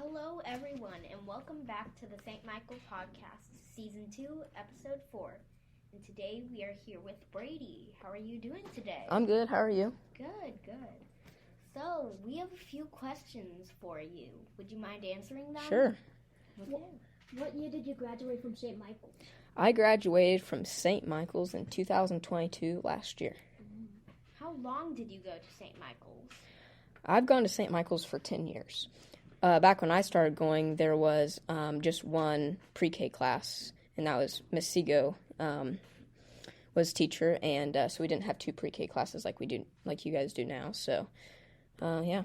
Hello, everyone, and welcome back to the St. Michael Podcast, Season 2, Episode 4. And today we are here with Brady. How are you doing today? I'm good. How are you? Good. So, we have a few questions for you. Would you mind answering them? Sure. Okay. What year did you graduate from St. Michael's? I graduated from St. Michael's in 2022 last year. How long did you go to St. Michael's? I've gone to St. Michael's for 10 years. Back when I started going, there was just one pre-K class, and that was Miss Sego was teacher, and so we didn't have two pre-K classes like you guys do now. So, yeah.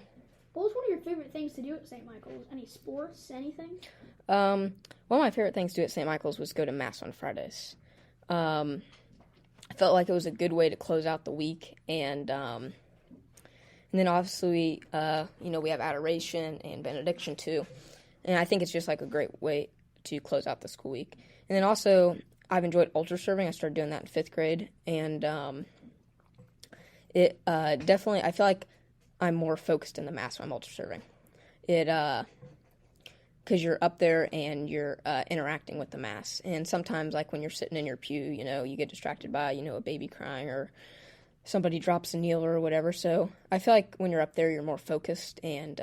What was one of your favorite things to do at St. Michael's? Any sports, anything? One of my favorite things to do at St. Michael's was go to Mass on Fridays. I felt like it was a good way to close out the week, and then obviously, we have adoration and benediction too. And I think it's just like a great way to close out the school week. And then also, I've enjoyed altar serving. I started doing that in 5th grade. And it definitely, I feel like I'm more focused in the Mass when I'm altar serving. Because you're up there and you're interacting with the Mass. And sometimes, like when you're sitting in your pew, you get distracted by, a baby crying or somebody drops a kneel or whatever. So I feel like when you're up there, you're more focused and,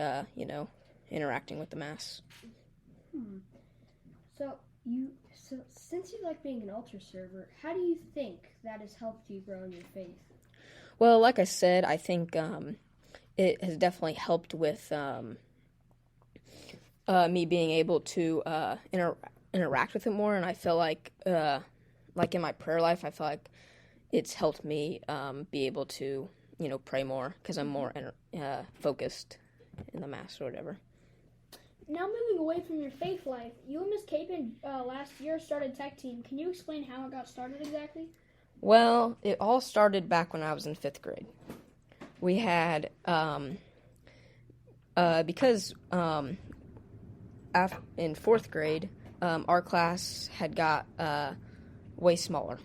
interacting with the Mass. So since you like being an altar server, how do you think that has helped you grow in your faith? Well, like I said, I think it has definitely helped with me being able to interact with it more. And I feel like in my prayer life, I feel like it's helped me be able to, pray more because I'm more focused in the Mass or whatever. Now moving away from your faith life, you and Miss Capon last year started tech team. Can you explain how it got started exactly? Well, it all started back when I was in 5th grade. We had, because in 4th grade, our class had got way smaller.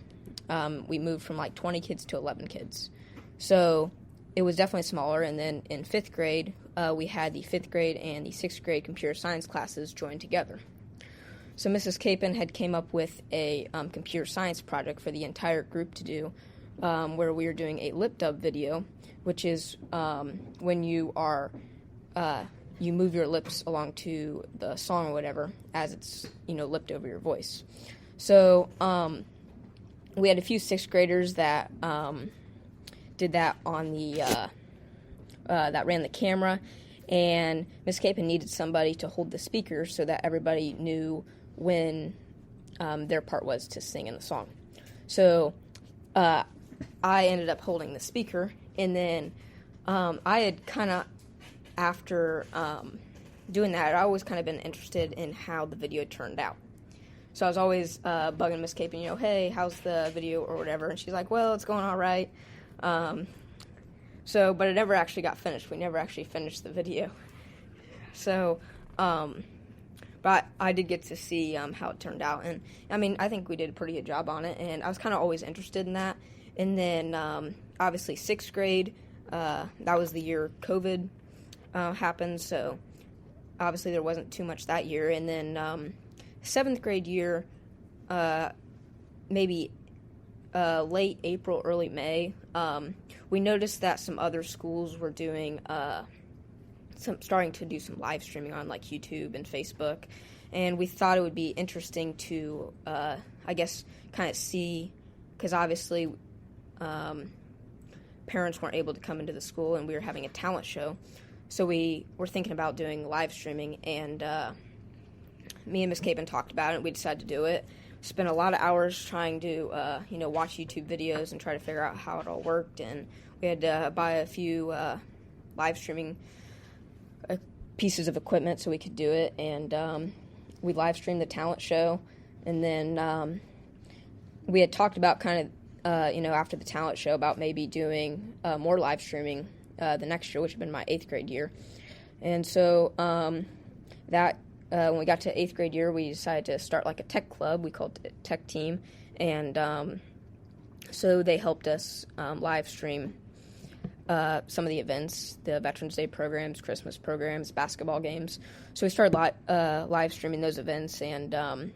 We moved from like 20 kids to 11 kids. So it was definitely smaller. And then in 5th grade, we had the 5th grade and the 6th grade computer science classes joined together. So Mrs. Capon had came up with a computer science project for the entire group to do, where we were doing a lip dub video, which is when you are, you move your lips along to the song or whatever as it's, lipped over your voice. So, we had a few 6th graders that did that on the that ran the camera, and Miss Capon needed somebody to hold the speaker so that everybody knew when their part was to sing in the song. So I ended up holding the speaker, and then I had kind of, after doing that, I always kind of been interested in how the video turned out. So I was always bugging Miss Capon, hey, how's the video or whatever? And she's like, well, it's going all right. But it never actually got finished. We never actually finished the video. So, but I did get to see how it turned out. And, I think we did a pretty good job on it. And I was kind of always interested in that. And then, obviously, 6th grade, that was the year COVID happened. So, obviously, there wasn't too much that year. And then, 7th grade year, maybe late April, early May, we noticed that some other schools were doing starting to do some live streaming on like YouTube and Facebook, and we thought it would be interesting to, kind of see, because obviously parents weren't able to come into the school, and we were having a talent show, so we were thinking about doing live streaming, and me and Miss Capon talked about it, and we decided to do it. Spent a lot of hours trying to, watch YouTube videos and try to figure out how it all worked, and we had to buy a few live streaming pieces of equipment so we could do it, and we live streamed the talent show, and then we had talked about kind of, after the talent show about maybe doing more live streaming the next year, which had been my 8th grade year, and so when we got to 8th grade year, we decided to start like a tech club. We called it Tech Team, and so they helped us live stream some of the events, the Veterans Day programs, Christmas programs, basketball games. So we started live streaming those events, and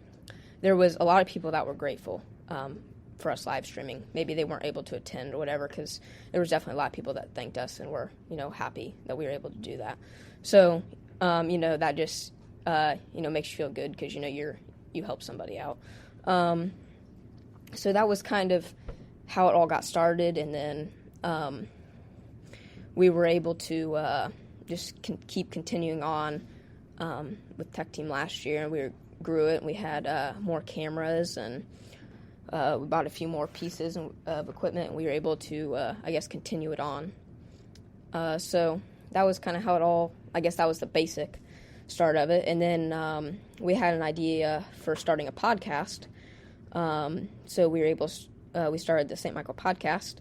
there was a lot of people that were grateful for us live streaming. Maybe they weren't able to attend or whatever, because there was definitely a lot of people that thanked us and were, happy that we were able to do that. So, that just, makes you feel good because, you help somebody out. So that was kind of how it all got started, and then we were able to just keep continuing on with Tech Team last year, and we grew it, and we had more cameras, and we bought a few more pieces of equipment, and we were able to, continue it on. So that was kind of how it all, that was the basic start of it. And then we had an idea for starting a podcast. So we were able to, we started the St. Michael podcast,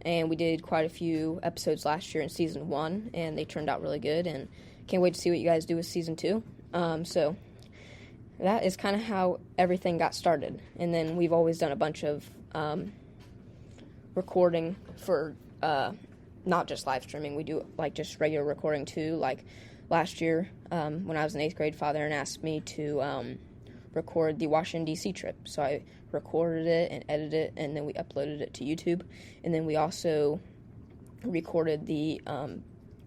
and we did quite a few episodes last year in season 1, and they turned out really good, and can't wait to see what you guys do with season 2. So that is kind of how everything got started. And then we've always done a bunch of recording for not just live streaming. We do just regular recording too. Like last year, when I was in 8th grade, Father Aaron asked me to record the Washington, D.C. trip. So I recorded it and edited it, and then we uploaded it to YouTube. And then we also recorded the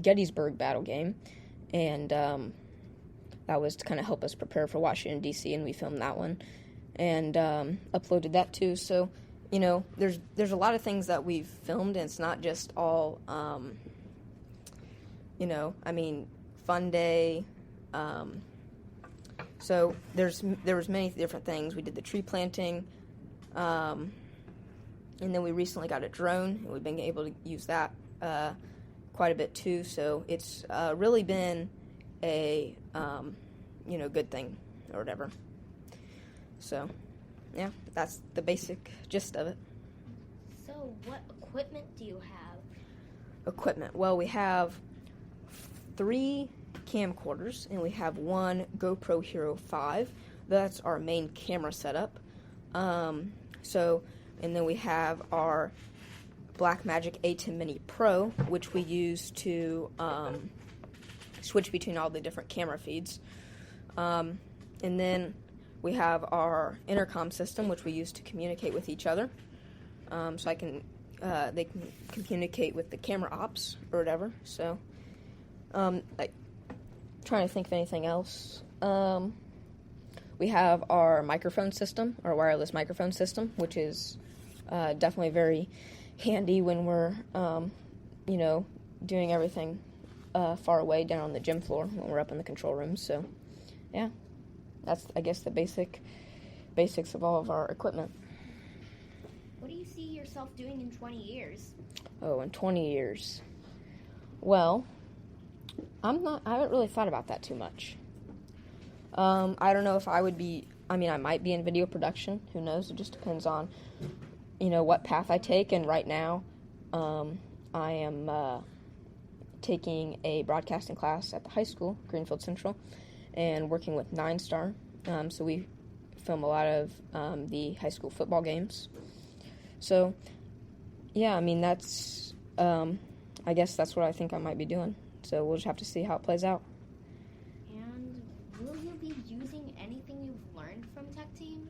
Gettysburg battle game, and that was to kind of help us prepare for Washington, D.C., and we filmed that one and uploaded that too. So, there's a lot of things that we've filmed, and it's not just all, fun day. So there was many different things. We did the tree planting, and then we recently got a drone, and we've been able to use that quite a bit too. So it's really been a good thing or whatever. So yeah, that's the basic gist of it. So what equipment do you have? Equipment. Well, we have 3 camcorders, and we have 1 GoPro Hero 5. That's our main camera setup. And then we have our Blackmagic A10 Mini Pro, which we use to switch between all the different camera feeds. And then we have our intercom system, which we use to communicate with each other. So they can communicate with the camera ops or whatever. So, trying to think of anything else. We have our microphone system, our wireless microphone system, which is definitely very handy when we're, doing everything far away down on the gym floor when we're up in the control room. So, yeah, that's, the basics of all of our equipment. What do you see yourself doing in 20 years? Oh, in 20 years. Well, I haven't really thought about that too much. I don't know if I would be, I might be in video production. Who knows? It just depends on, what path I take. And right now, I am taking a broadcasting class at the high school, Greenfield Central, and working with 9 Star. So we film a lot of the high school football games. So, yeah, that's, that's what I think I might be doing. So we'll just have to see how it plays out. And will you be using anything you've learned from Tech Team?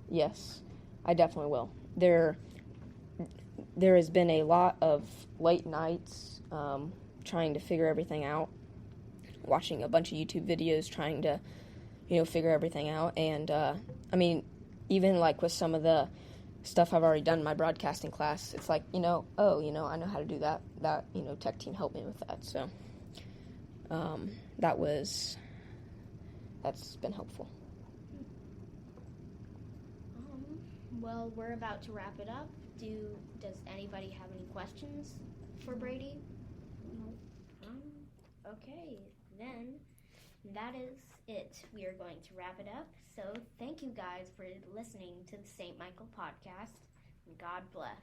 Yes, I definitely will. There has been a lot of late nights trying to figure everything out, watching a bunch of YouTube videos, trying to, figure everything out. And, even with some of the stuff I've already done in my broadcasting class, it's I know how to do that. That, Tech Team helped me with that. So that's been helpful. Well, we're about to wrap it up. Does anybody have any questions for Brady? No. Okay, then that is it. We are going to wrap it up. So thank you guys for listening to the St. Michael podcast. And God bless.